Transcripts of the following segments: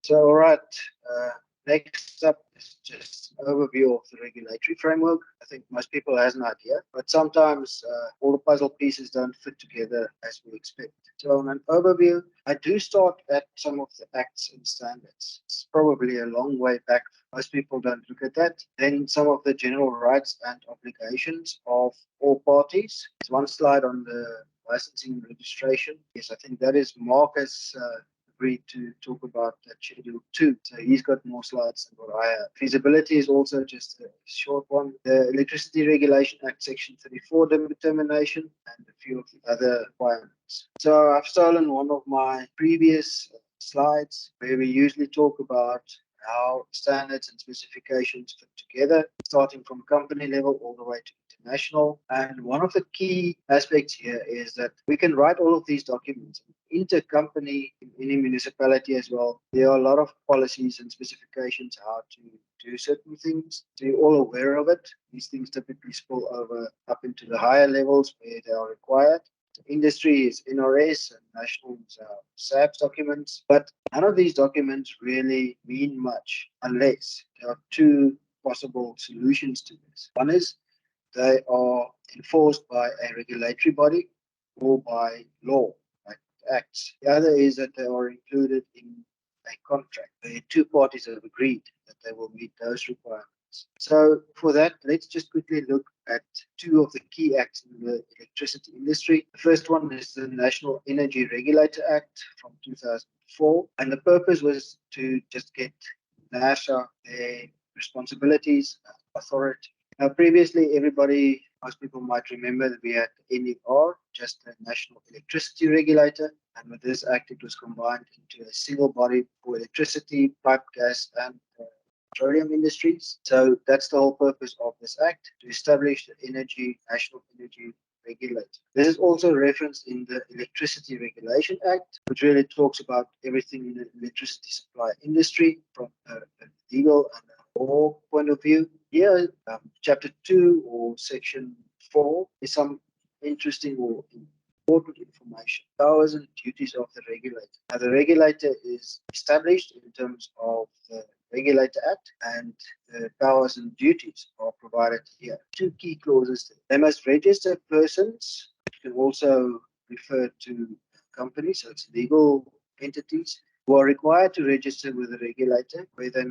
So, all right. Uh, Next up is just an overview of the regulatory framework. I think most people has an idea, but sometimes all the puzzle pieces don't fit together as we expect. So, in an overview, I do start at some of the acts and standards. It's probably a long way back. Most people don't look at that. Then some of the general rights and obligations of all parties. There's one slide on the licensing and registration. Yes, I think that is Marcus agreed to talk about that Schedule 2. So he's got more slides than what I have. Feasibility is also just a short one. The Electricity Regulation Act Section 34 determination and a few of the other requirements. So I've stolen one of my previous slides where we usually talk about how standards and specifications fit together, starting from company level all the way to international. And one of the key aspects here is that we can write all of these documents intercompany in any municipality as well. There are a lot of policies and specifications how to do certain things. So you're all aware of it. These things typically spill over up into the higher levels where they are required. Industry is NRS and national SAPS documents, but none of these documents really mean much unless there are two possible solutions to this. One is they are enforced by a regulatory body or by law, like acts. The other is that they are included in a contract where two parties have agreed that they will meet those requirements. So for that, let's just quickly look at two of the key acts in the electricity industry. The first one is the National Energy Regulator Act from 2004, and the purpose was to just get NASA their responsibilities, authority. Now, previously, most people might remember that we had NER, just the National Electricity Regulator, and with this act, it was combined into a single body for electricity, pipe, gas, and petroleum industries. So that's the whole purpose of this act, to establish the National Energy Regulator. This is also referenced in the Electricity Regulation Act, which really talks about everything in the electricity supply industry from a legal and a law point of view. Here, Chapter 2 or Section 4 is some interesting or important information. Powers and duties of the regulator. Now, the regulator is established in terms of the Regulator Act, and the powers and duties are provided here. Two key clauses. They must register persons, which can also refer to companies, so it's legal entities, who are required to register with the regulator, where they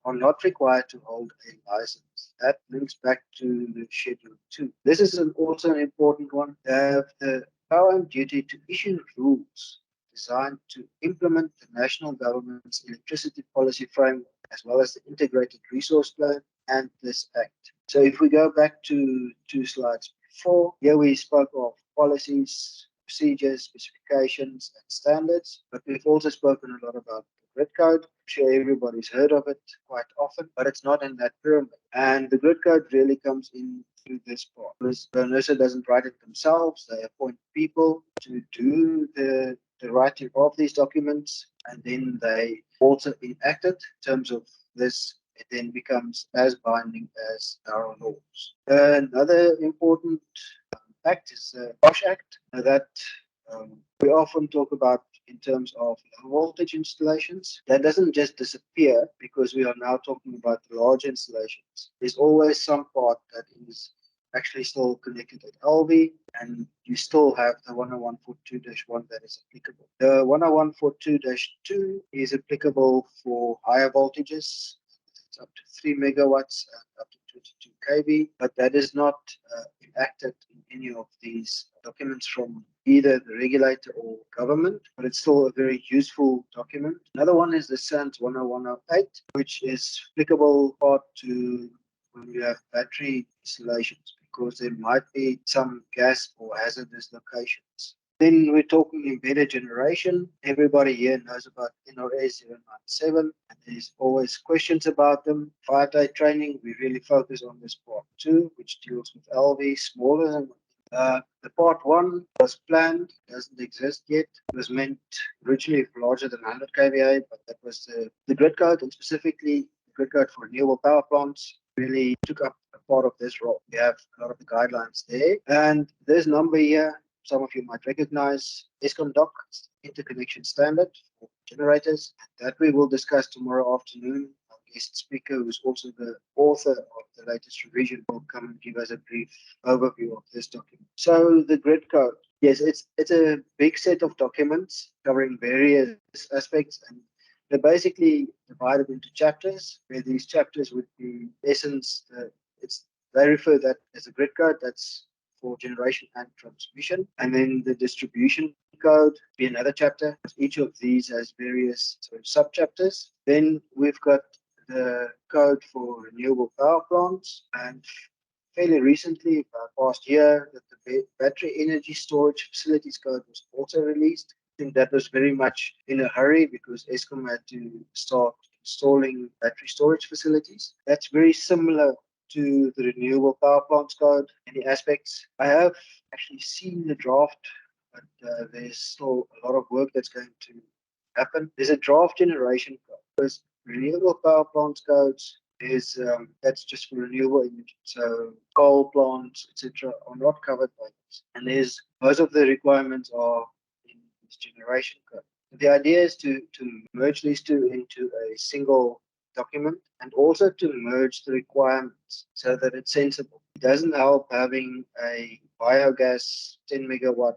are not required to hold a license. That links back to the Schedule 2. This is also an important one. They have the power and duty to issue rules designed to implement the national government's electricity policy framework, as well as the integrated resource plan and this act. So if we go back to two slides before, here we spoke of policies, procedures, specifications, and standards, but we've also spoken a lot about the grid code. I'm sure everybody's heard of it quite often, but it's not in that pyramid. And the grid code really comes in through this part. Because NERSA doesn't write it themselves, they appoint people to do the writing of these documents, and then they also enact it in terms of this. It then becomes as binding as our laws. Another important act is the POSH Act that we often talk about in terms of low voltage installations. That doesn't just disappear because we are now talking about large installations. There's always some part that is actually still connected at LV, and you still have the 10142-1 that is applicable. The 10142-2 is applicable for higher voltages. It's up to 3 megawatts and up to 22 kV, but that is not enacted in any of these documents from either the regulator or government, but it's still a very useful document. Another one is the SANS 10108, which is applicable part to when you have battery installations, because there might be some gas or hazardous locations. Then we're talking embedded generation. Everybody here knows about NRS 097, and there's always questions about them. 5-day training, we really focus on this part 2, which deals with LV, smaller than the part 1 was planned, doesn't exist yet. It was meant originally for larger than 100 kVA, but that was the grid code, and specifically the grid code for renewable power plants really took up a part of this role. We have a lot of the guidelines there, and this number here, some of you might recognize ESCOM doc interconnection standard for generators. That we will discuss tomorrow afternoon. Our guest speaker, who is also the author of the latest revision, will come and give us a brief overview of this document. So the grid code, yes, it's a big set of documents covering various aspects, and they're basically divided into chapters, where these chapters would be, in essence, they refer that as a grid code. That's for generation and transmission. And then the distribution code be another chapter. Each of these has various sub-chapters. Then we've got the code for renewable power plants, and fairly recently, past year, that the battery energy storage facilities code was also released. I think that was very much in a hurry because Eskom had to start installing battery storage facilities. That's very similar to the renewable power plants code in the aspects. I have actually seen the draft, but there's still a lot of work that's going to happen. There's a draft generation code. Because renewable power plants codes is that's just for renewable energy. So coal plants, etc., are not covered by this. And there's most of the requirements are in this generation code. The idea is to merge these two into a single document, and also to merge the requirements so that it's sensible. It doesn't help having a biogas 10 megawatt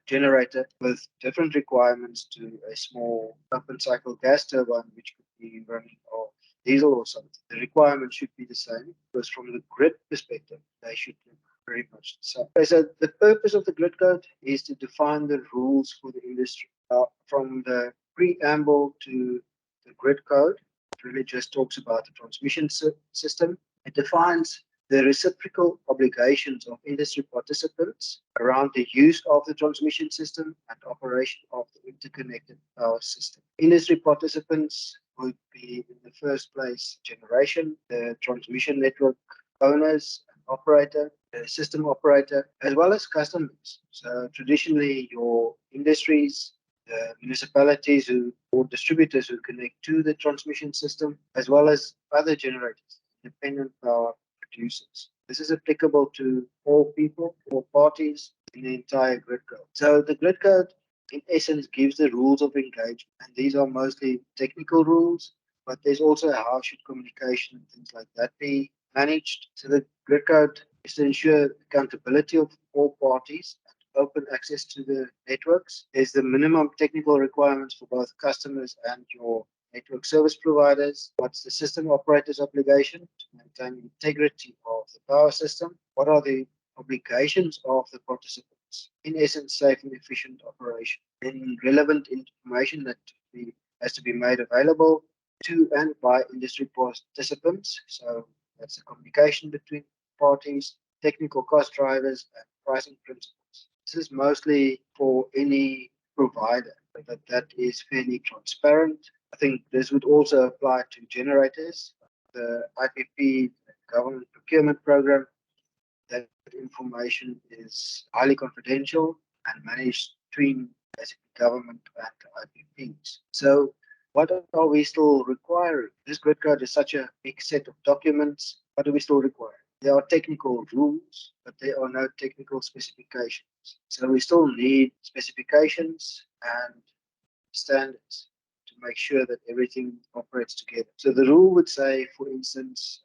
generator with different requirements to a small open cycle gas turbine, which could be running off diesel or something. The requirements should be the same, because from the grid perspective, they should look very much the same. Okay, so the purpose of the grid code is to define the rules for the industry. From the preamble to the grid code, it really just talks about the transmission system. It defines the reciprocal obligations of industry participants around the use of the transmission system and operation of the interconnected power system. Industry participants would be, in the first place, generation, the transmission network owners and operator, the system operator, as well as customers. So traditionally, your industries, the municipalities who or distributors who connect to the transmission system, as well as other generators, independent power producers. This is applicable to all people, all parties in the entire grid code. So the grid code, in essence, gives the rules of engagement, and these are mostly technical rules, but there's also how should communication and things like that be managed. So the grid code is to ensure accountability of all parties, open access to the networks. There's the minimum technical requirements for both customers and your network service providers. What's the system operator's obligation to maintain integrity of the power system? What are the obligations of the participants? In essence, safe and efficient operation. Then relevant information that has to be made available to and by industry participants. So that's the communication between parties, technical cost drivers, and pricing principles. This is mostly for any provider, but that is fairly transparent. I think this would also apply to generators. The IPP government procurement program, that information is highly confidential and managed between basically government and IPPs. So what are we still requiring? This grid code is such a big set of documents. What do we still require? There are technical rules, but there are no technical specifications. So we still need specifications and standards to make sure that everything operates together. So the rule would say, for instance,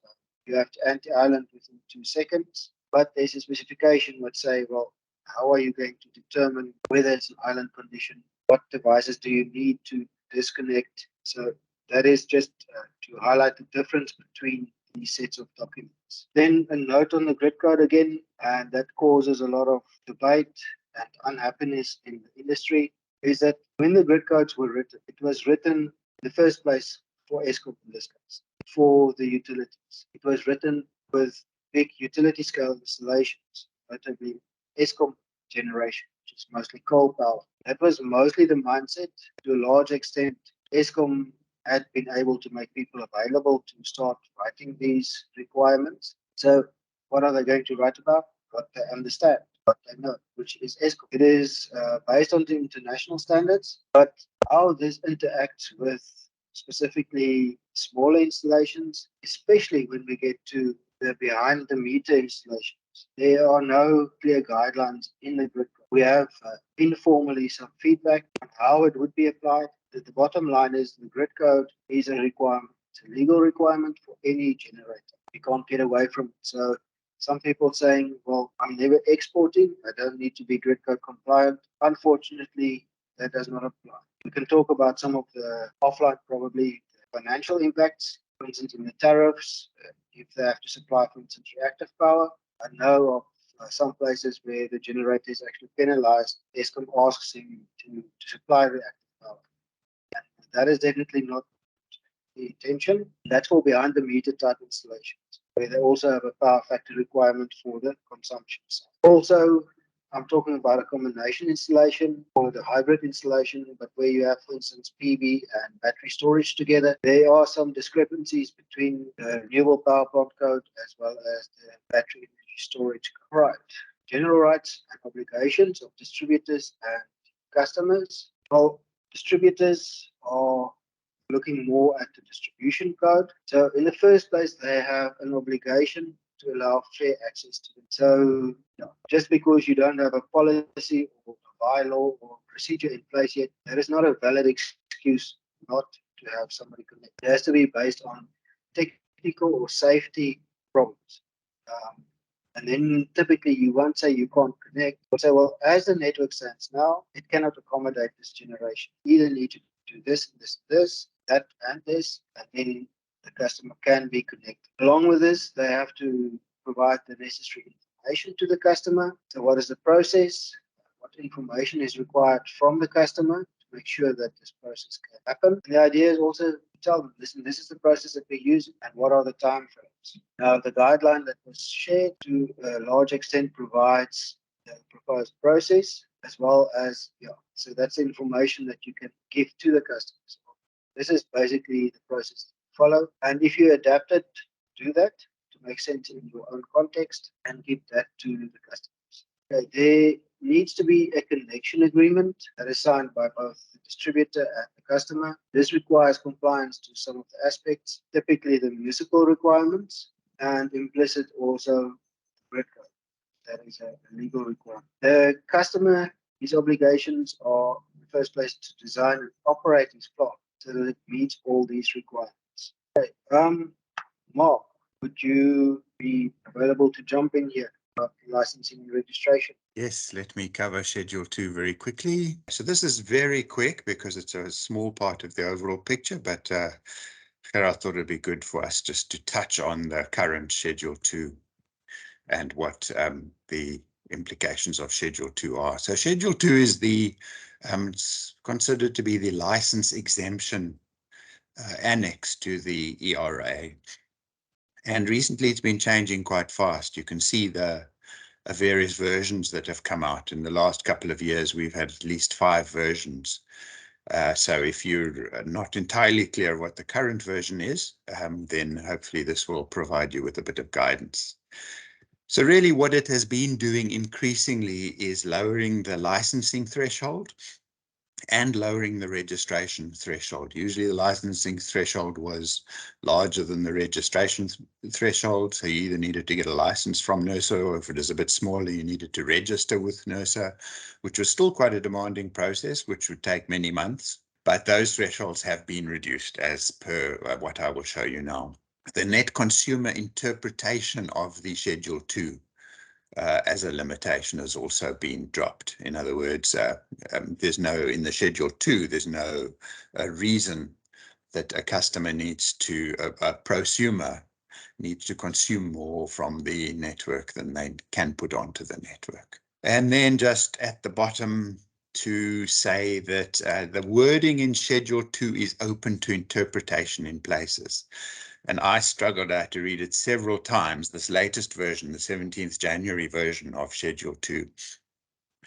you have to anti-island within 2 seconds, but there's a specification that say, well, how are you going to determine whether it's an island condition? What devices do you need to disconnect? So that is just to highlight the difference between these sets of documents. Then a note on the grid code again, and that causes a lot of debate and unhappiness in the industry, is that when the grid codes were written, it was written in the first place for Eskom in this case, for the utilities. It was written with big utility scale installations, notably Eskom generation, which is mostly coal power. That was mostly the mindset. To a large extent, Eskom had been able to make people available to start writing these requirements. So what are they going to write about? What they understand, what they know, which is Eskom. It is based on the international standards, but how this interacts with specifically smaller installations, especially when we get to the behind the meter installations, customers. There are no clear guidelines in the grid code. We have informally some feedback on how it would be applied. The bottom line is the grid code is a requirement. It's a legal requirement for any generator. You can't get away from it. So some people saying, well, I'm never exporting. I don't need to be grid code compliant. Unfortunately, that does not apply. We can talk about some of the offline, probably financial impacts, for instance, in the tariffs, if they have to supply, for instance, reactive power. I know of some places where the generator is actually penalized. Eskom asks him to supply reactive power. And that is definitely not the intention. That's for behind the meter type installations, where they also have a power factor requirement for the consumption side. Also, I'm talking about a combination installation or the hybrid installation, but where you have, for instance, PV and battery storage together. There are some discrepancies between the renewable power plant code as well as the battery energy storage code. Right. General rights and obligations of distributors and customers. Well, distributors are looking more at the distribution code. So in the first place, they have an obligation to allow fair access to it. So just because you don't have a policy or a bylaw or procedure in place yet, that is not a valid excuse not to have somebody connect. It has to be based on technical or safety problems. And then typically you won't say you can't connect. You'll say, well, as the network stands now, it cannot accommodate this generation. You either need to do this, that, and this, and then the customer can be connected. Along with this, they have to provide the necessary information to the customer. So what is the process? What information is required from the customer to make sure that this process can happen? And the idea is also to tell them, listen, this is the process that we're using and what are the time frames. Now, the guideline that was shared to a large extent provides the proposed process as well as, so that's information that you can give to the customers. This is basically the process to follow. And if you adapt it, do that to make sense in your own context and give that to the customers. Okay, there needs to be a connection agreement that is signed by both the distributor and the customer. This requires compliance to some of the aspects, typically the municipal requirements, and implicit also grid code. That is a legal requirement. The customer, his obligations are in the first place to design and operate his plant so that it meets all these requirements. Okay. Mark, would you be available to jump in here about licensing and registration? Yes, let me cover Schedule 2 very quickly. So this is very quick because it's a small part of the overall picture, but I thought it'd be good for us just to touch on the current Schedule 2 and what the implications of Schedule 2 are. So Schedule 2 is it's considered to be the license exemption annex to the ERA. And recently it's been changing quite fast. You can see the various versions that have come out. In the last couple of years, we've had at least 5 versions. So if you're not entirely clear what the current version is, then hopefully this will provide you with a bit of guidance. So really what it has been doing increasingly is lowering the licensing threshold and lowering the registration threshold. Usually the licensing threshold was larger than the registration threshold. So you either needed to get a license from NERSA, or if it is a bit smaller, you needed to register with NERSA, which was still quite a demanding process, which would take many months. But those thresholds have been reduced as per what I will show you now. The net consumer interpretation of the Schedule 2 as a limitation has also been dropped. In other words, there's no, in the Schedule 2, there's no reason that a customer needs to, a prosumer needs to consume more from the network than they can put onto the network. And then just at the bottom to say that the wording in Schedule 2 is open to interpretation in places. And I struggled out to read it several times, this latest version, the 17th January version of Schedule 2,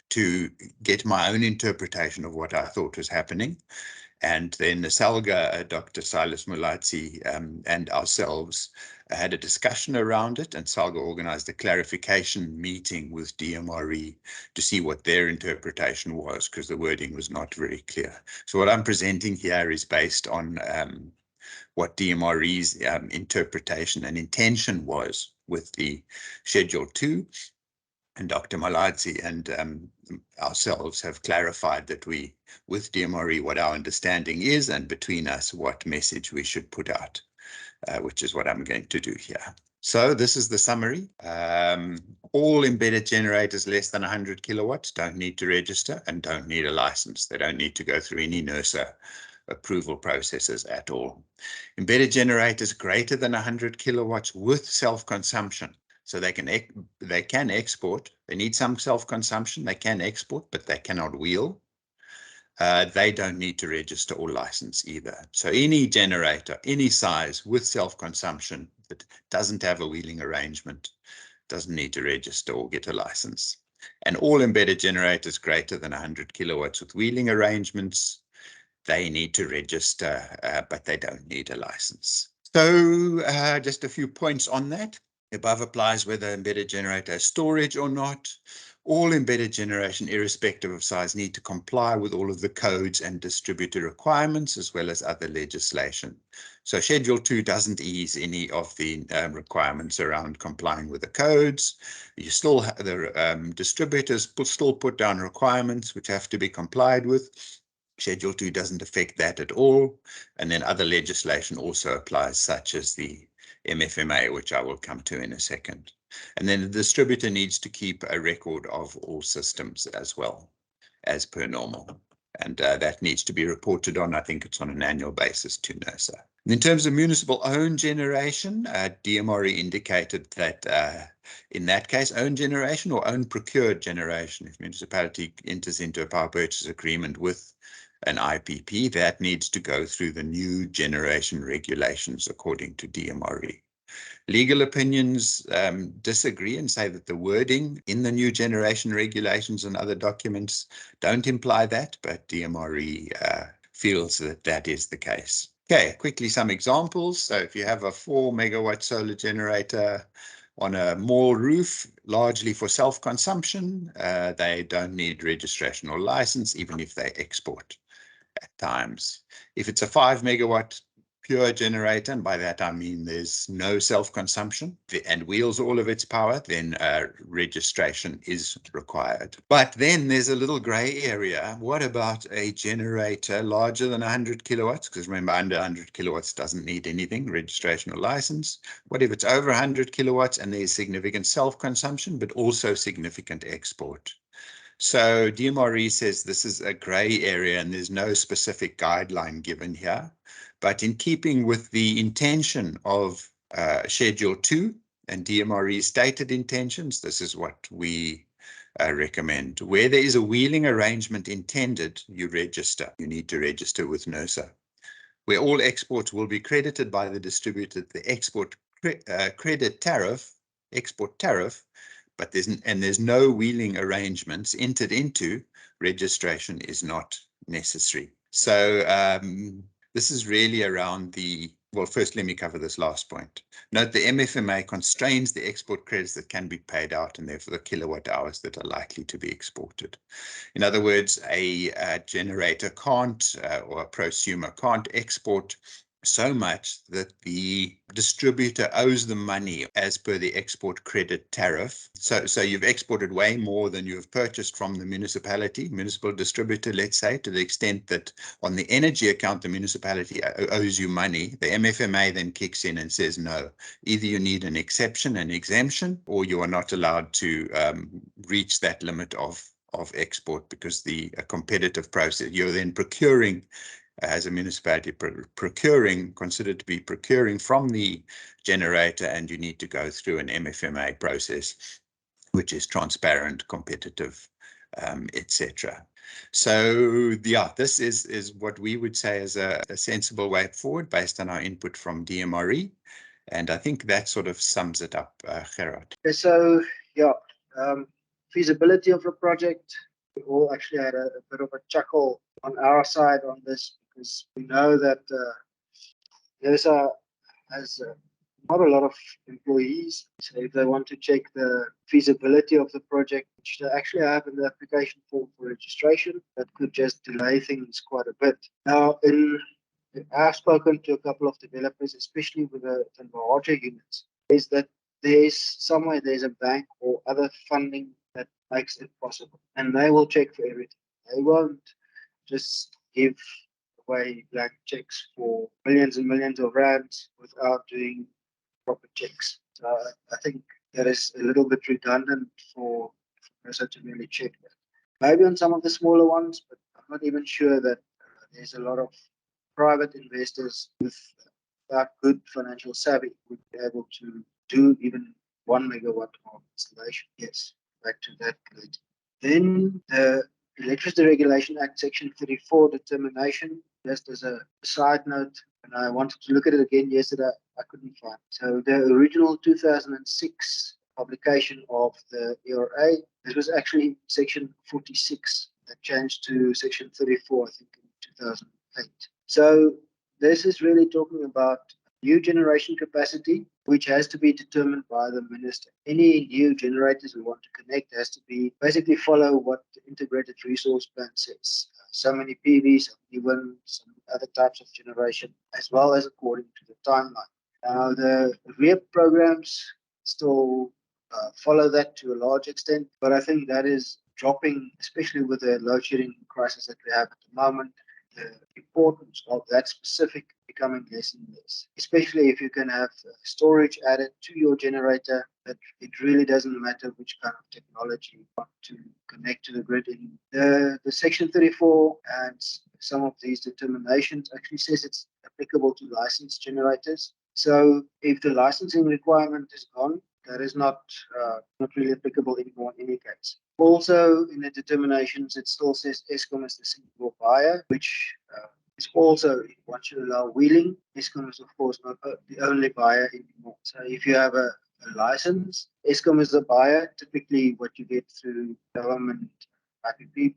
to get my own interpretation of what I thought was happening. And then the SALGA, Dr. Silas Mulatsi, and ourselves had a discussion around it, and SALGA organized a clarification meeting with DMRE to see what their interpretation was, because the wording was not very clear. So what I'm presenting here is based on what DMRE's interpretation and intention was with the Schedule 2. And Dr. Maladzi and ourselves have clarified that with DMRE, what our understanding is, and between us, what message we should put out, which is what I'm going to do here. So this is the summary. All embedded generators less than 100 kilowatts don't need to register and don't need a license. They don't need to go through any NERSA approval processes at all. Embedded generators greater than 100 kilowatts with self-consumption. So they can export. They need some self-consumption. They can export, but they cannot wheel. They don't need to register or license either. So any generator, any size with self-consumption that doesn't have a wheeling arrangement doesn't need to register or get a license. And all embedded generators greater than 100 kilowatts with wheeling arrangements, they need to register, but they don't need a license. So just a few points on that. Above applies whether embedded generator has storage or not. All embedded generation, irrespective of size, need to comply with all of the codes and distributor requirements, as well as other legislation. So Schedule 2 doesn't ease any of the requirements around complying with the codes. You still have the distributors still put down requirements which have to be complied with. Schedule 2 doesn't affect that at all. And then other legislation also applies, such as the MFMA, which I will come to in a second. And then the distributor needs to keep a record of all systems as well, as per normal. And that needs to be reported on. I think it's on an annual basis to NERSA. And in terms of municipal owned generation, DMRE indicated that in that case, own generation or own procured generation, if municipality enters into a power purchase agreement with an IPP, that needs to go through the new generation regulations according to DMRE. Legal opinions disagree and say that the wording in the new generation regulations and other documents don't imply that, but DMRE feels that that is the case. Okay, quickly some examples. So if you have a 4 megawatt solar generator on a mall roof, largely for self-consumption, they don't need registration or license, even if they export at times. If it's a 5 megawatt pure generator, and by that I mean there's no self-consumption and wheels all of its power, then registration is required. But then there's a little gray area. What about a generator larger than 100 kilowatts? Because remember, under 100 kilowatts doesn't need anything, registration or license. What if it's over 100 kilowatts and there's significant self-consumption, but also significant export? So DMRE says this is a gray area and there's no specific guideline given here. But in keeping with the intention of Schedule 2 and DMRE's stated intentions, this is what we recommend. Where there is a wheeling arrangement intended, you register. You need to register with NERSA. Where all exports will be credited by the distributor, the export credit tariff, export tariff, but there's no wheeling arrangements entered into, registration is not necessary. So this is really around the, well, first let me cover this last point. Note the MFMA constrains the export credits that can be paid out and therefore the kilowatt hours that are likely to be exported. In other words, a generator can't or a prosumer can't export so much that the distributor owes the money as per the export credit tariff. So you've exported way more than you have purchased from the municipality, municipal distributor, let's say, to the extent that on the energy account, the municipality owes you money. The MFMA then kicks in and says, no, either you need an exception, an exemption, or you are not allowed to reach that limit of export because the competitive process, you're then procuring as a municipality considered to be procuring from the generator, and you need to go through an MFMA process, which is transparent, competitive, etc. So yeah, this is what we would say is a sensible way forward based on our input from DMRE. And I think that sort of sums it up, Gerard. So yeah, feasibility of the project, we all actually had a bit of a chuckle on our side on this, because we know that NERSA has not a lot of employees. So if they want to check the feasibility of the project, which they actually have in the application form for registration, that could just delay things quite a bit. Now, I've spoken to a couple of developers, especially with the larger units, is that there's a bank or other funding that makes it possible, and they will check for everything. They won't just give away blank checks for millions and millions of rands without doing proper checks. So I think that is a little bit redundant for NERSA to really check that. Maybe on some of the smaller ones, but I'm not even sure that there's a lot of private investors without good financial savvy would be able to do even 1 megawatt of installation. Yes, back to that later. Then the Electricity Regulation Act Section 34 determination, just as a side note, and I wanted to look at it again yesterday, I couldn't find. So the original 2006 publication of the ERA, this was actually Section 46 that changed to Section 34, I think, in 2008. So this is really talking about new generation capacity, which has to be determined by the minister. Any new generators we want to connect has to be basically follow what the integrated resource plan says. So many PVs, even some other types of generation, as well as according to the timeline. Now, the REAP programs still follow that to a large extent, but I think that is dropping, especially with the load shedding crisis that we have at the moment. The importance of that specific becoming less and less, especially if you can have storage added to your generator, that it really doesn't matter which kind of technology you want to connect to the grid. In the Section 34 and some of these determinations actually says it's applicable to licensed generators. So if the licensing requirement is gone, that is not really applicable anymore in any case. Also, in the determinations, it still says Eskom is the single buyer, which is also, once you allow wheeling, Eskom is, of course, not the only buyer anymore. So if you have a license, Eskom is the buyer, typically what you get through government IPP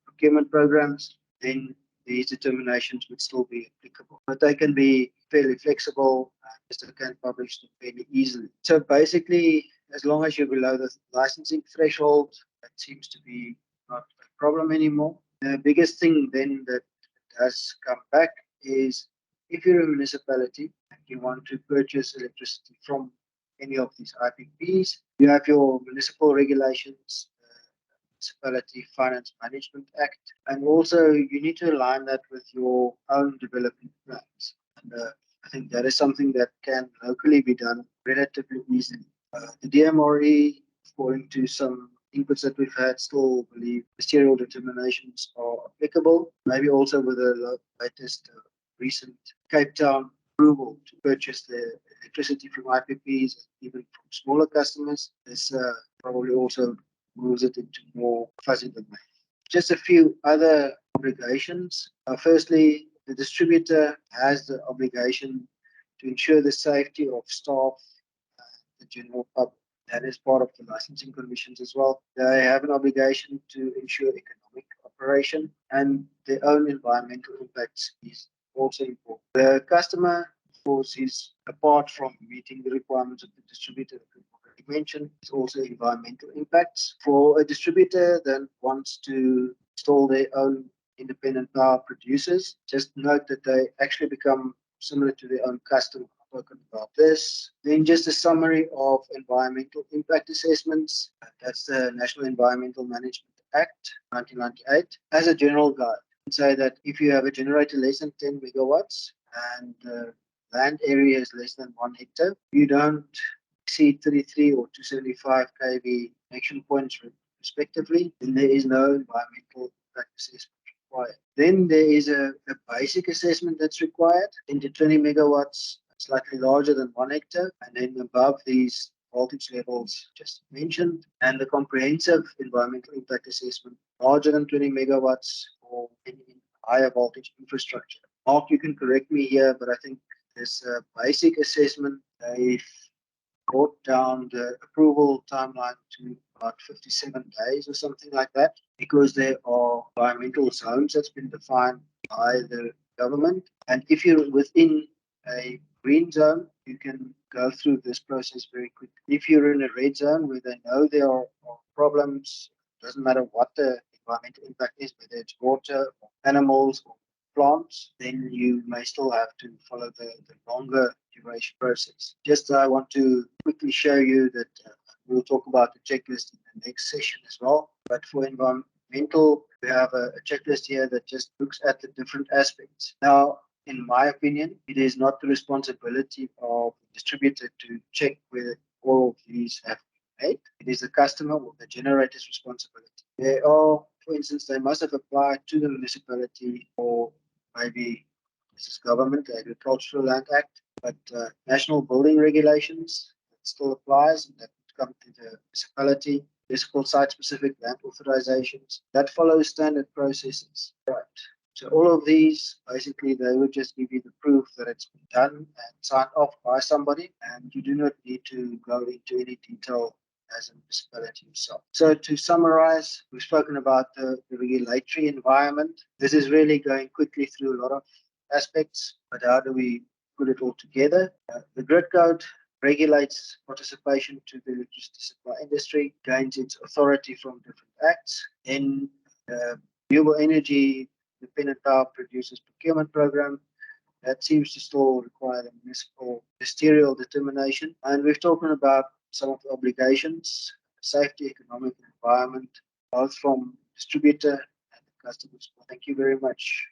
procurement programs, then these determinations would still be applicable. But they can be fairly flexible, as they can publish them fairly easily. So basically, as long as you're below the licensing threshold, that seems to be not a problem anymore. The biggest thing then that has come back is if you're a municipality and you want to purchase electricity from any of these IPPs, you have your municipal regulations, Municipality Finance Management Act, and also you need to align that with your own development plans. And I think that is something that can locally be done relatively easily. The DMRE, according to some inputs that we've had, still believe ministerial determinations are applicable. Maybe also with the latest recent Cape Town approval to purchase the electricity from IPPs, even from smaller customers, this probably also moves it into more fuzzy domain. Just a few other obligations. Firstly, the distributor has the obligation to ensure the safety of staff and the general public. That is part of the licensing conditions as well. They have an obligation to ensure economic operation, and their own environmental impacts is also important. The customer, of course, is apart from meeting the requirements of the distributor, mentioned, is also environmental impacts. For a distributor that wants to install their own independent power producers, just note that they actually become similar to their own customer. I've spoken about this. Then just a summary of environmental impact assessments. That's the National Environmental Management Act 1998. As a general guide, say that if you have a generator less than 10 megawatts and land area is less than 1 hectare, you don't exceed 33 or 275 kV connection points respectively, then there is no environmental impact assessment required. Then there is a basic assessment that's required into 20 megawatts, slightly larger than 1 hectare, and then above these voltage levels just mentioned, and the comprehensive environmental impact assessment larger than 20 megawatts or any higher voltage infrastructure. Mark, you can correct me here, but I think this basic assessment, they've brought down the approval timeline to about 57 days or something like that, because there are environmental zones that's been defined by the government. And if you're within a green zone, you can go through this process very quickly. If you're in a red zone where they know there are problems, doesn't matter what the environmental impact is, whether it's water or animals or plants, then you may still have to follow the longer configuration process. Just I want to quickly show you that we'll talk about the checklist in the next session as well. But for environmental, we have a checklist here that just looks at the different aspects. Now, in my opinion, it is not the responsibility of the distributor to check whether all of these have been made. It is the customer or the generator's responsibility. They are, for instance, they must have applied to the municipality, or maybe this is government, the Agricultural Land Act, but national building regulations, that still applies, and that would come to the municipality. This is called site-specific land authorizations. That follows standard processes. Right. So all of these, basically, they would just give you the proof that it's been done and signed off by somebody, and you do not need to go into any detail as a municipality yourself. So to summarize, we've spoken about the regulatory environment. This is really going quickly through a lot of aspects, but how do we put it all together? The grid code regulates participation to the electricity supply industry, gains its authority from different acts. In renewable energy dependent power producers procurement program, that seems to still require the municipal ministerial determination. And we've talked about some of the obligations, safety, economic, and environment, both from distributor and the customers. Thank you very much.